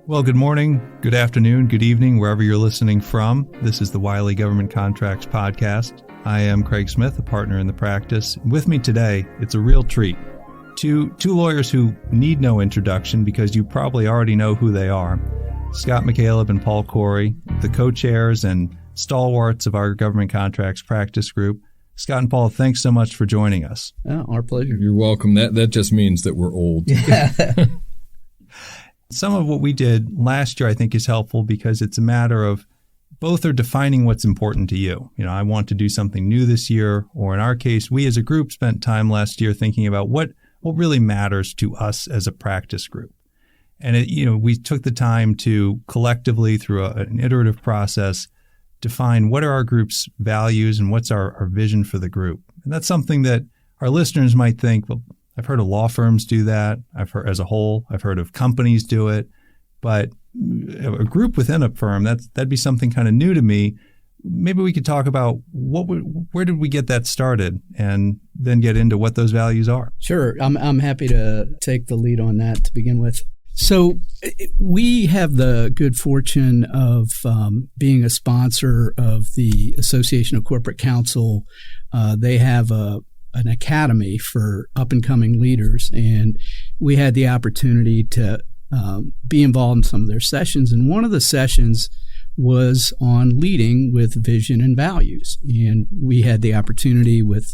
Well, good morning, good afternoon, good evening, wherever you're listening from. This is the Wiley Government Contracts Podcast. I am Craig Smith, a partner in the practice. With me today, it's a real treat. Two lawyers who need no introduction because you probably already know who they are. Scott McCaleb and Paul Khoury, the co-chairs and stalwarts of our government contracts practice group. Scott and Paul, thanks so much for joining us. Oh, our pleasure. You're welcome. That just means that we're old. Yeah. Some of what we did last year, I think, is helpful because it's a matter of both are defining what's important to you. You know, I want to do something new this year, or in our case, we as a group spent time last year thinking about what really matters to us as a practice group. And, we took the time to collectively, through an iterative process, define what are our group's values and what's our vision for the group. And that's something that our listeners might think, well, I've heard of law firms do that. I've heard of companies do it, but a group within a firm, that'd be something kind of new to me. Maybe we could talk about where did we get that started, and then get into what those values are. Sure, I'm happy to take the lead on that to begin with. So we have the good fortune of being a sponsor of the Association of Corporate Counsel. They have an academy for up-and-coming leaders, and we had the opportunity to be involved in some of their sessions. And one of the sessions was on leading with vision and values. And we had the opportunity with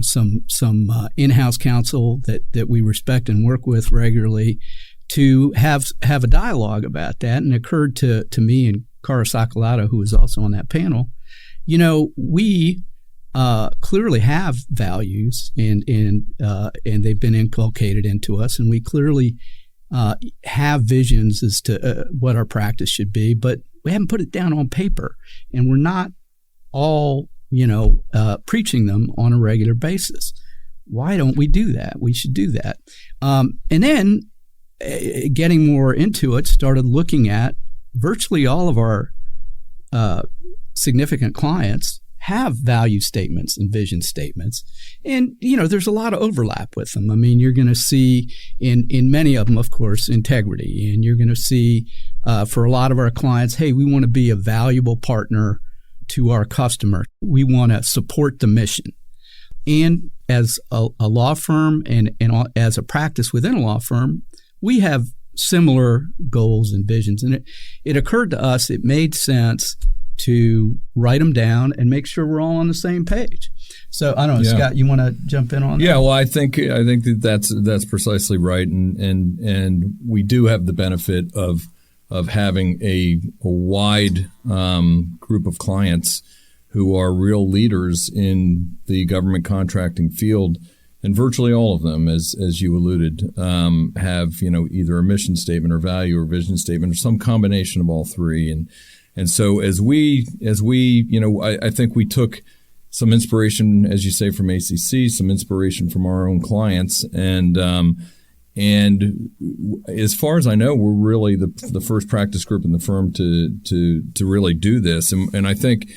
some in-house counsel that we respect and work with regularly to have a dialogue about that. And it occurred to me and Cara Sacalato, who was also on that panel, we clearly have values and they've been inculcated into us, and we clearly have visions as to what our practice should be, but we haven't put it down on paper, and we're not all preaching them on a regular basis. Why don't we do that? We should do that. And then getting more into it, started looking at virtually all of our significant clients have value statements and vision statements. And, there's a lot of overlap with them. I mean, you're going to see in many of them, of course, integrity. And you're going to see for a lot of our clients, hey, we want to be a valuable partner to our customer. We want to support the mission. And as a law firm and as a practice within a law firm, we have similar goals and visions. And it occurred to us it made sense to write them down and make sure we're all on the same page. So I don't know, Scott, you want to jump in on that? Yeah, well, I think that's precisely right, and we do have the benefit of having a wide group of clients who are real leaders in the government contracting field, and virtually all of them, as you alluded, have either a mission statement or value or vision statement or some combination of all three. And so as we I think we took some inspiration, as you say, from ACC, some inspiration from our own clients, and as far as I know, we're really the first practice group in the firm to really do this. And I think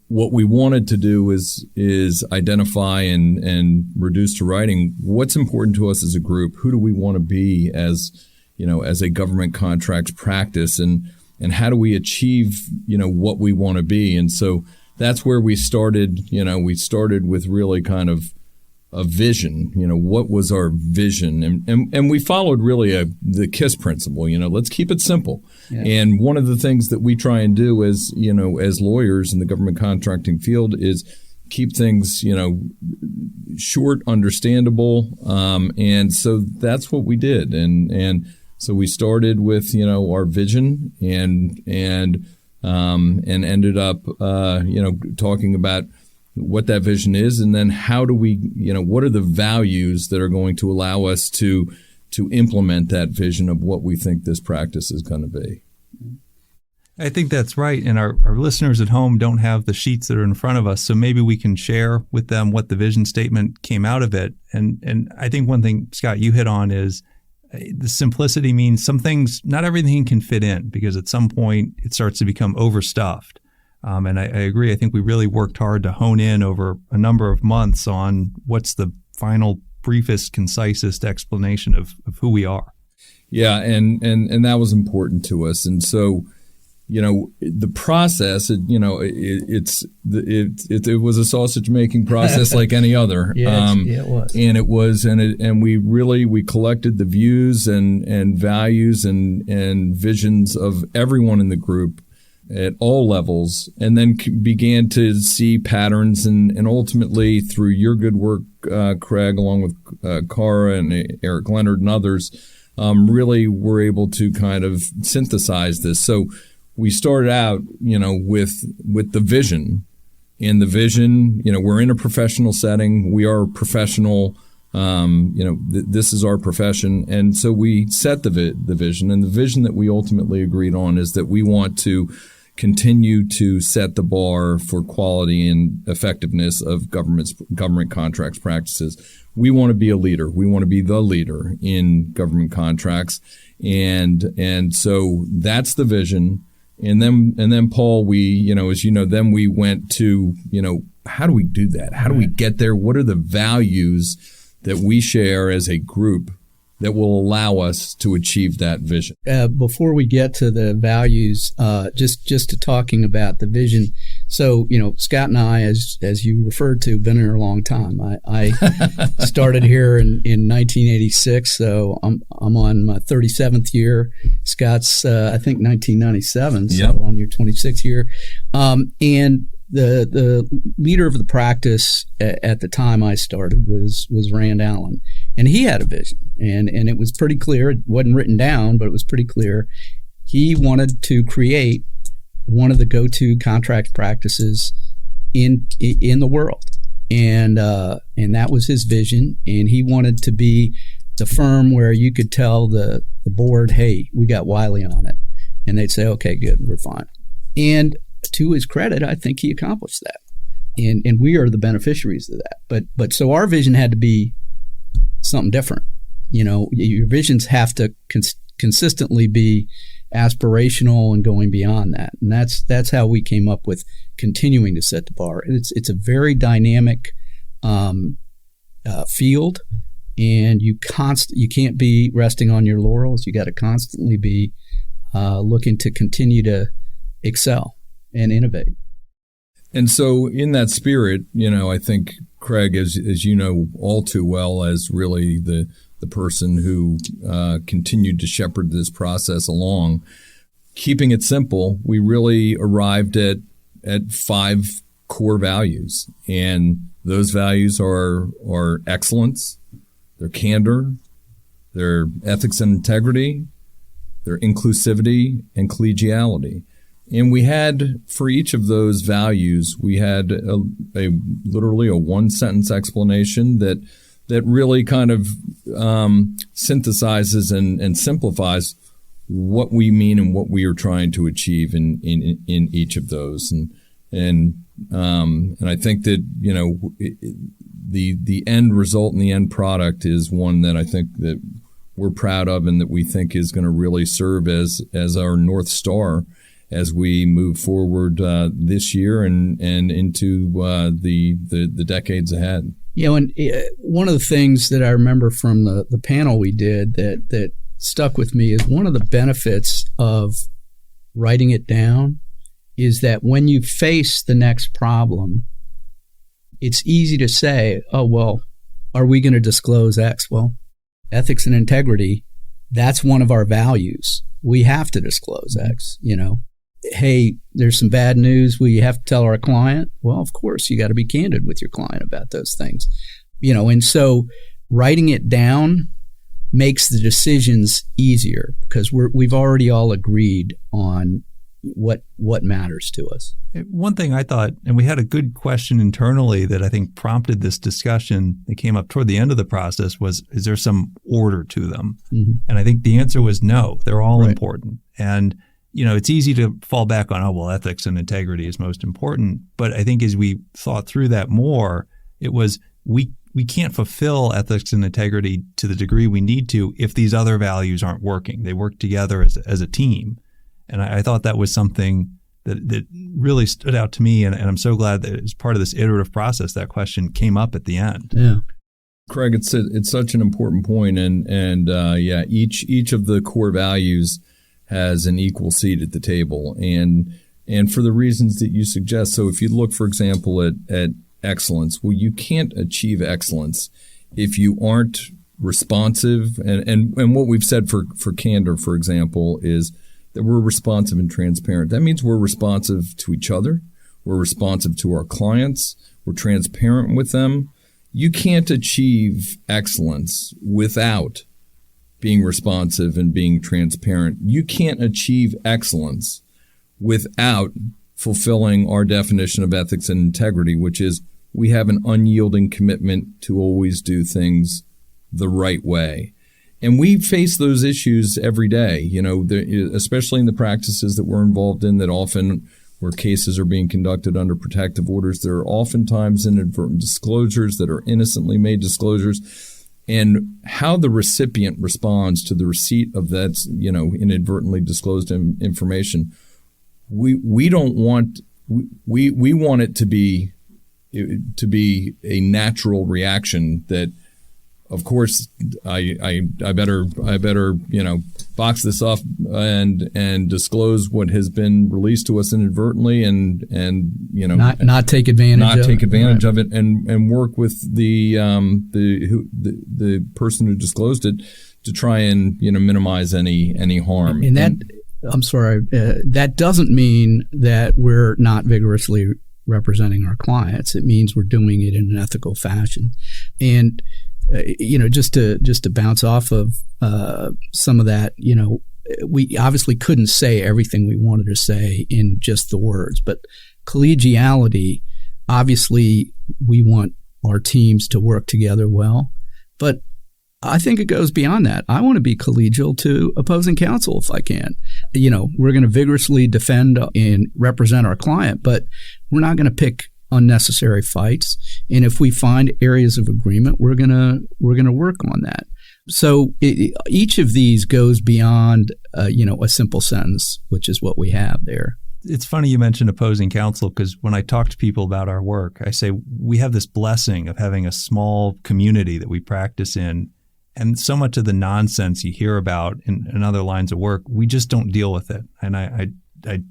what we wanted to do is identify and reduce to writing what's important to us as a group. Who do we want to be as a government contracts practice, and how do we achieve, what we want to be? And so that's where we started. We started with really kind of a vision. What was our vision? And we followed really the KISS principle. Let's keep it simple. Yeah. And one of the things that we try and do as lawyers in the government contracting field is keep things, short, understandable. And so that's what we did. And so we started with, our vision and ended up, talking about what that vision is, and then how do we, what are the values that are going to allow us to implement that vision of what we think this practice is going to be. I think that's right. And our listeners at home don't have the sheets that are in front of us, so maybe we can share with them what the vision statement came out of it. And I think one thing, Scott, you hit on is the simplicity means some things, not everything can fit in, because at some point it starts to become overstuffed. And I agree. I think we really worked hard to hone in over a number of months on what's the final, briefest, concisest explanation of who we are. Yeah, and that was important to us. And so, the process, it was a sausage making process like any other. It was. And it was, and we collected the views and values and visions of everyone in the group at all levels, and then began to see patterns, and ultimately through your good work, Craig, along with Cara and Eric Leonard and others, really were able to kind of synthesize this. So we started out, with the vision, and the vision, we're in a professional setting. We are professional. This is our profession. And so we set the vision, and the vision that we ultimately agreed on is that we want to continue to set the bar for quality and effectiveness of government contracts practices. We want to be a leader. We want to be the leader in government contracts. And so that's the vision. And then Paul, then we went to, how do we do that? How do we get there? What are the values that we share as a group that will allow us to achieve that vision? Before we get to the values, just to talking about the vision. So, Scott and I, as you referred to, been here a long time. I started here in 1986, so I'm on my 37th year. Scott's, I think, 1997, so yep. On your 26th year. And the leader of the practice at the time I started was Rand Allen, and he had a vision, and it was pretty clear. It wasn't written down, but it was pretty clear. He wanted to create one of the go-to contract practices in the world, and that was his vision. And he wanted to be the firm where you could tell the board, "Hey, we got Wiley on it," and they'd say, "Okay, good, we're fine." And to his credit, I think he accomplished that, and we are the beneficiaries of that. But so our vision had to be something different. Your visions have to consistently be aspirational and going beyond that, and that's how we came up with continuing to set the bar. It's a very dynamic field, and you can't be resting on your laurels. You got to constantly be looking to continue to excel and innovate. And so in that spirit, I think, Craig, as you know all too well, as really the person who continued to shepherd this process along, keeping it simple, we really arrived at 5 core values. And those values are excellence, they're candor, they're ethics and integrity, they're inclusivity and collegiality. And we had, for each of those values, we had literally a one-sentence explanation that really kind of synthesizes and simplifies what we mean and what we are trying to achieve in each of those. And I think that the end result and the end product is one that I think that we're proud of, and that we think is going to really serve as our North Star as we move forward this year and into the decades ahead. And one of the things that I remember from the panel we did that stuck with me is one of the benefits of writing it down is that when you face the next problem, it's easy to say, "Oh, well, are we going to disclose X?" Well, ethics and integrity, that's one of our values. We have to disclose X, Hey, there's some bad news we have to tell our client. Well, of course, you got to be candid with your client about those things, and so writing it down makes the decisions easier because we've already all agreed on what matters to us. One thing I thought, and we had a good question internally that I think prompted this discussion that came up toward the end of the process was, is there some order to them? Mm-hmm. And I think the answer was no, they're all important. And it's easy to fall back on, ethics and integrity is most important. But I think as we thought through that more, it was we can't fulfill ethics and integrity to the degree we need to if these other values aren't working. They work together as a team. And I thought that was something that really stood out to me. And I'm so glad that as part of this iterative process, that question came up at the end. Yeah. Craig, it's such an important point, and each of the core values has an equal seat at the table, and for the reasons that you suggest. So if you look, for example, at excellence, well, you can't achieve excellence if you aren't responsive. And what we've said for candor, for example, is that we're responsive and transparent. That means we're responsive to each other. We're responsive to our clients. We're transparent with them. You can't achieve excellence without being responsive and being transparent. You can't achieve excellence without fulfilling our definition of ethics and integrity, which is we have an unyielding commitment to always do things the right way. And we face those issues every day, especially in the practices that we're involved in, that often where cases are being conducted under protective orders, there are oftentimes inadvertent disclosures that are innocently made disclosures. And how the recipient responds to the receipt of that, inadvertently disclosed information, we don't want, we want it to be a natural reaction that, of course, I better box this off and disclose what has been released to us inadvertently, and not take advantage of it, and work with the person who disclosed it to try and minimize any harm. And that, I'm sorry, that doesn't mean that we're not vigorously representing our clients. It means we're doing it in an ethical fashion, and just to bounce off of some of that, we obviously couldn't say everything we wanted to say in just the words, but collegiality, obviously we want our teams to work together well, but I think it goes beyond that. I want to be collegial to opposing counsel if I can. We're going to vigorously defend and represent our client, but we're not going to pick unnecessary fights. And if we find areas of agreement, we're gonna work on that. So each of these goes beyond a simple sentence, which is what we have there. It's funny you mentioned opposing counsel, because when I talk to people about our work, I say we have this blessing of having a small community that we practice in, and so much of the nonsense you hear about in other lines of work, we just don't deal with it. And I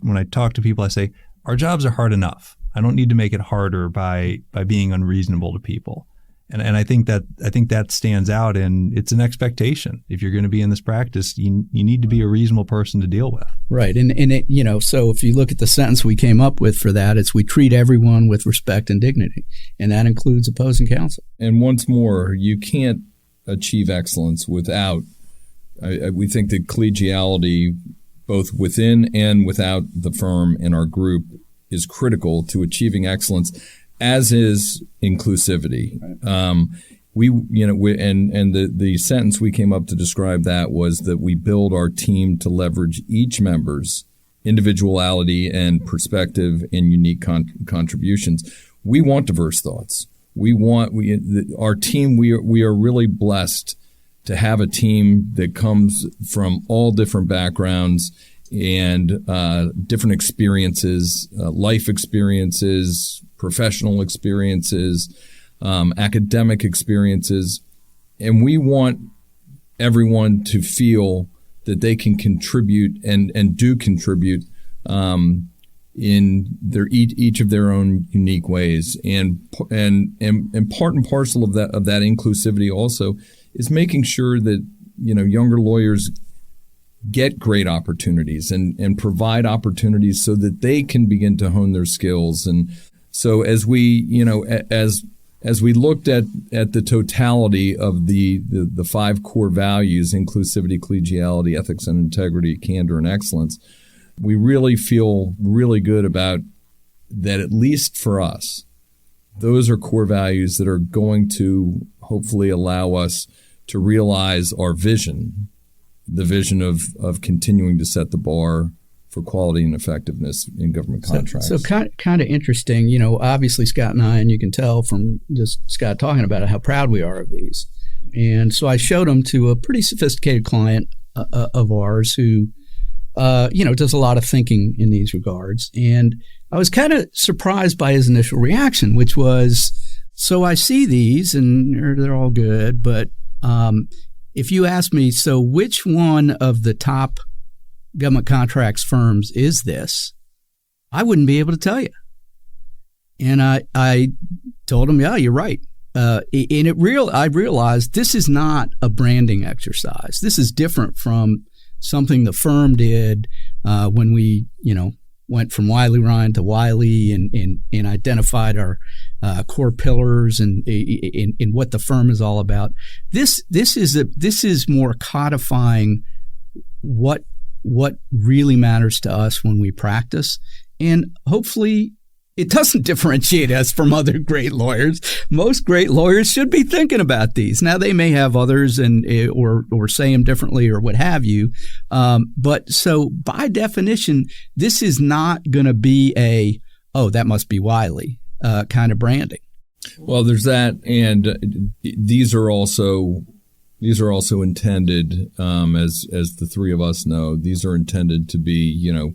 when I talk to people, I say our jobs are hard enough. I don't need to make it harder by being unreasonable to people. And I think that stands out, and it's an expectation. If you're going to be in this practice, you need to be a reasonable person to deal with. Right. And it, so if you look at the sentence we came up with for that, it's we treat everyone with respect and dignity. And that includes opposing counsel. And once more, you can't achieve excellence without, we think that collegiality, both within and without the firm and our group, is critical to achieving excellence, as is inclusivity. Right. The sentence we came up to describe that was that we build our team to leverage each member's individuality and perspective and unique contributions. We want diverse thoughts. Our team. We are really blessed to have a team that comes from all different backgrounds and different experiences, life experiences, professional experiences, academic experiences. And we want everyone to feel that they can contribute and do contribute in each of their own unique ways. And part and parcel of that inclusivity also is making sure that younger lawyers get great opportunities and provide opportunities so that they can begin to hone their skills. And so as we looked at the totality of the 5 core values, inclusivity, collegiality, ethics and integrity, candor and excellence, we really feel really good about that. At least for us, those are core values that are going to hopefully allow us to realize our vision, the vision of continuing to set the bar for quality and effectiveness in government contracts. So kind of interesting, obviously Scott and I, and you can tell from just Scott talking about it, how proud we are of these. And so I showed them to a pretty sophisticated client of ours who, does a lot of thinking in these regards. And I was kind of surprised by his initial reaction, which was, So I see these, and they're all good, but if you ask me, so which one of the top government contracts firms is this? I wouldn't be able to tell you. And I told him, yeah, you're right. I realized this is not a branding exercise. This is different from something the firm did when we, went from Wiley Ryan to Wiley and identified our core pillars and what the firm is all about. This is more codifying what really matters to us when we practice, and hopefully it doesn't differentiate us from other great lawyers. Most great lawyers should be thinking about these. Now, they may have others or say them differently or what have you. But so by definition, this is not going to be that must be Wiley kind of branding. Well, there's that. And these are also intended, as the three of us know, these are intended to be,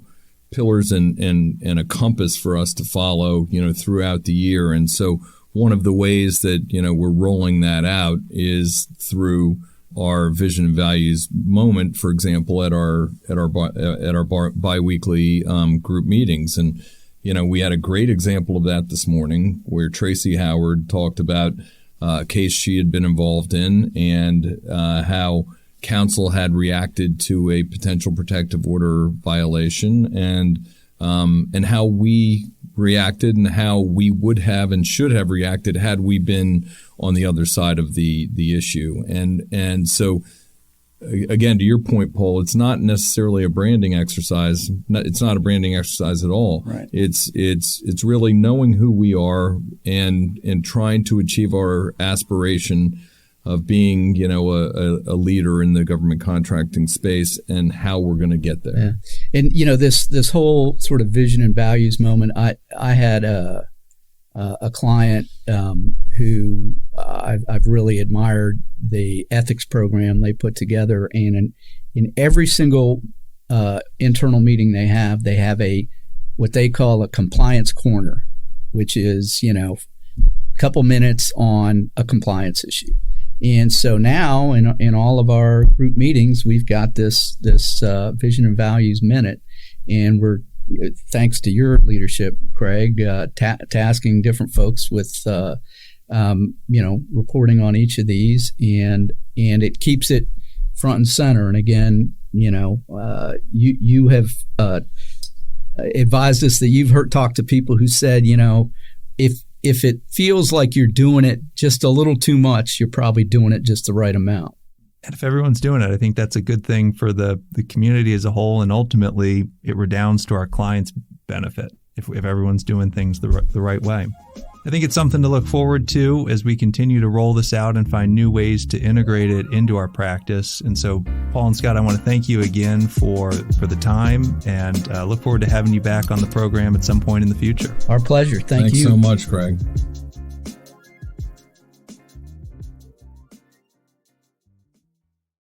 pillars and a compass for us to follow, throughout the year. And so one of the ways that, we're rolling that out is through our vision and values moment, for example, at our biweekly group meetings. And, we had a great example of that this morning where Tracy Howard talked about a case she had been involved in and how counsel had reacted to a potential protective order violation and how we reacted and how we would have and should have reacted had we been on the other side of the issue. And so, again, to your point, Paul, it's not necessarily a branding exercise. It's not a branding exercise at all. Right. It's really knowing who we are and trying to achieve our aspiration of being, a leader in the government contracting space and how we're going to get there. Yeah. And, this whole sort of vision and values moment, I had a client who I've really admired the ethics program they put together. And in every single internal meeting they have what they call a compliance corner, which is, a couple minutes on a compliance issue. And so now in all of our group meetings, we've got this vision and values minute, and we're, thanks to your leadership, Craig, tasking different folks with, reporting on each of these, and it keeps it front and center. And again, you have advised us that you've talked to people who said, if it feels like you're doing it just a little too much, you're probably doing it just the right amount. And if everyone's doing it, I think that's a good thing for the community as a whole. And ultimately, it redounds to our clients' benefit if everyone's doing things the right way. I think it's something to look forward to as we continue to roll this out and find new ways to integrate it into our practice. And so, Paul and Scott, I want to thank you again for the time, and look forward to having you back on the program at some point in the future. Our pleasure. Thanks so much, Craig.